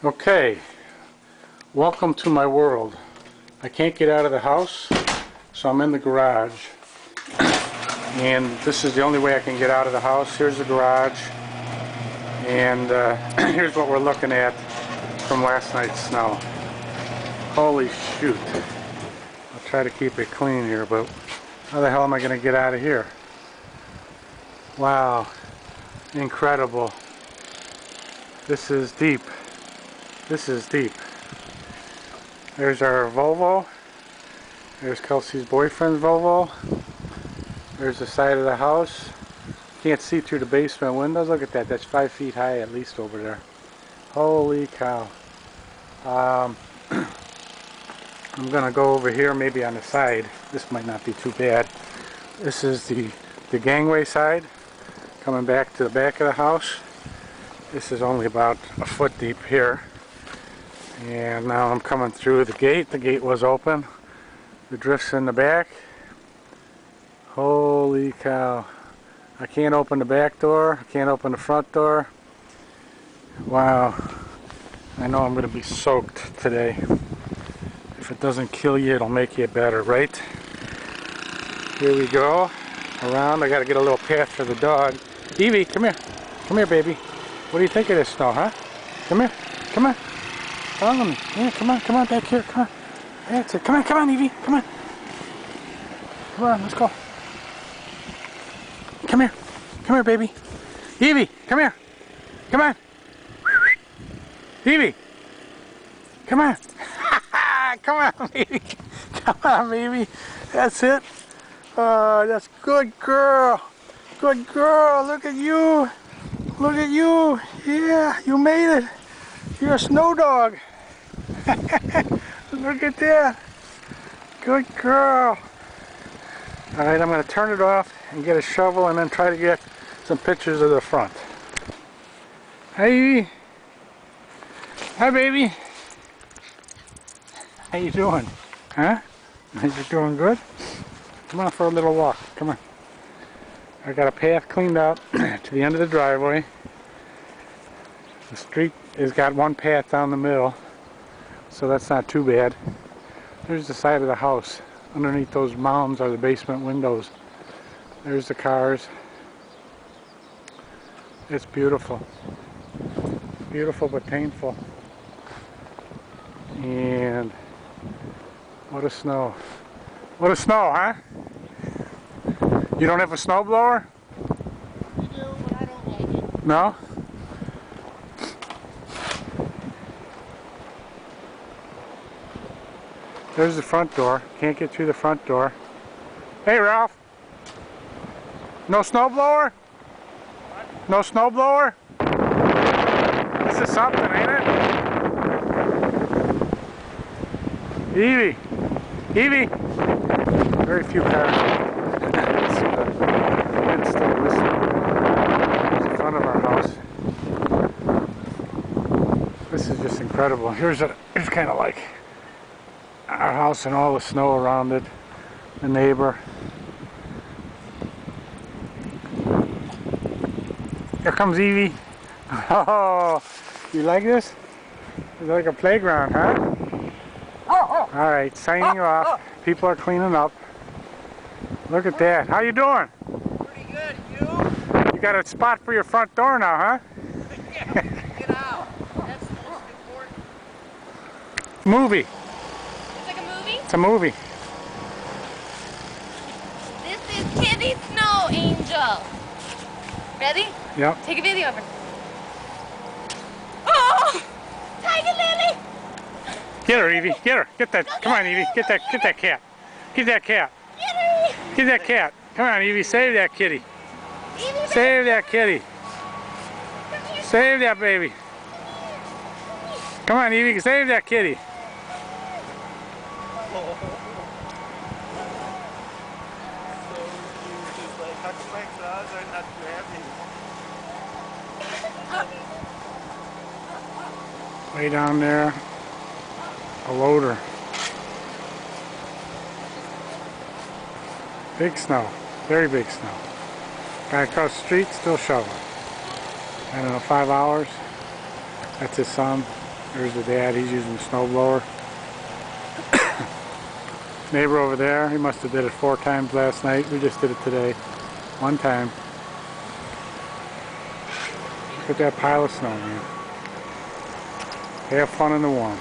Okay, welcome to my world. I can't get out of the house, so I'm in the garage. And this is the only way I can get out of the house. Here's the garage. And here's what we're looking at from last night's snow. Holy shoot. I'll try to keep it clean here, but how the hell am I going to get out of here? Wow. Incredible. This is deep. This is deep. There's our Volvo. There's Kelsey's boyfriend's Volvo. There's the side of the house. Can't see through the basement windows. Look at that. That's 5 feet high at least over there. Holy cow. I'm gonna go over here maybe on the side. This might not be too bad. This is the gangway side coming back to the back of the house. This is only about a foot deep here. And now I'm coming through the gate. The gate was open. The drift's in the back. Holy cow. I can't open the back door. I can't open the front door. Wow. I know I'm going to be soaked today. If it doesn't kill you, it'll make you better, right? Here we go. Around. I got to get a little path for the dog. Evie, come here. Come here, baby. What do you think of this snow, huh? Come here. Come on. Follow me. Yeah, come on back here. Come on. That's it. Come on, Evie. Come on. Come on, let's go. Come here. Come here, baby. Evie, come here. Come on. Evie. Come on. Come on, baby. Come on, baby. That's it. That's good girl. Good girl. Look at you. Look at you. Yeah, you made it. You're a snow dog. Look at that. Good girl. Alright, I'm going to turn it off and get a shovel and then try to get some pictures of the front. Hi, Evie. Hi, baby. How you doing? Huh? You're doing good? Come on for a little walk. Come on. I got a path cleaned out to the end of the driveway. The street has got one path down the middle, so that's not too bad. There's the side of the house. Underneath those mounds are the basement windows. There's the cars. It's beautiful. Beautiful but painful. And what a snow. What a snow, huh? You don't have a snowblower? You do, but I don't like it. No? There's the front door. Can't get through the front door. Hey, Ralph. No snowblower? What? No snowblower? This is something, ain't it? Evie. Evie. Very few cars. Let's see the wind still whistling. There's the front of our house. This is just incredible. Here's kind of like our house and all the snow around it. The neighbor. Here comes Evie. Oh, you like this? It's like a playground, huh? Alright, signing off. People are cleaning up. Look at that. How you doing? Pretty good. You? You got a spot for your front door now, huh? Yeah, get out. That's the most important. Movie. It's like a movie? It's a movie. This is Kitty Snow Angel. Ready? Yep. Take a video of her. Oh! Tiger Lily! Get her, Evie. Get her. Get that. Come on, Evie. Get that cat. Get that cat. Get her! Get that cat. Come on, Evie. Save that kitty. Evie, Save that kitty. come here. Save that baby. Come on, Evie. Save that kitty. Way down there, a loader. Big snow, very big snow. Guy across the street still shoveling. I don't know, 5 hours. That's his son. There's the dad, he's using the snow blower. Neighbor over there, he must have did it 4 times last night. We just did it today. 1 time. Look at that pile of snow, man. Have fun in the warm.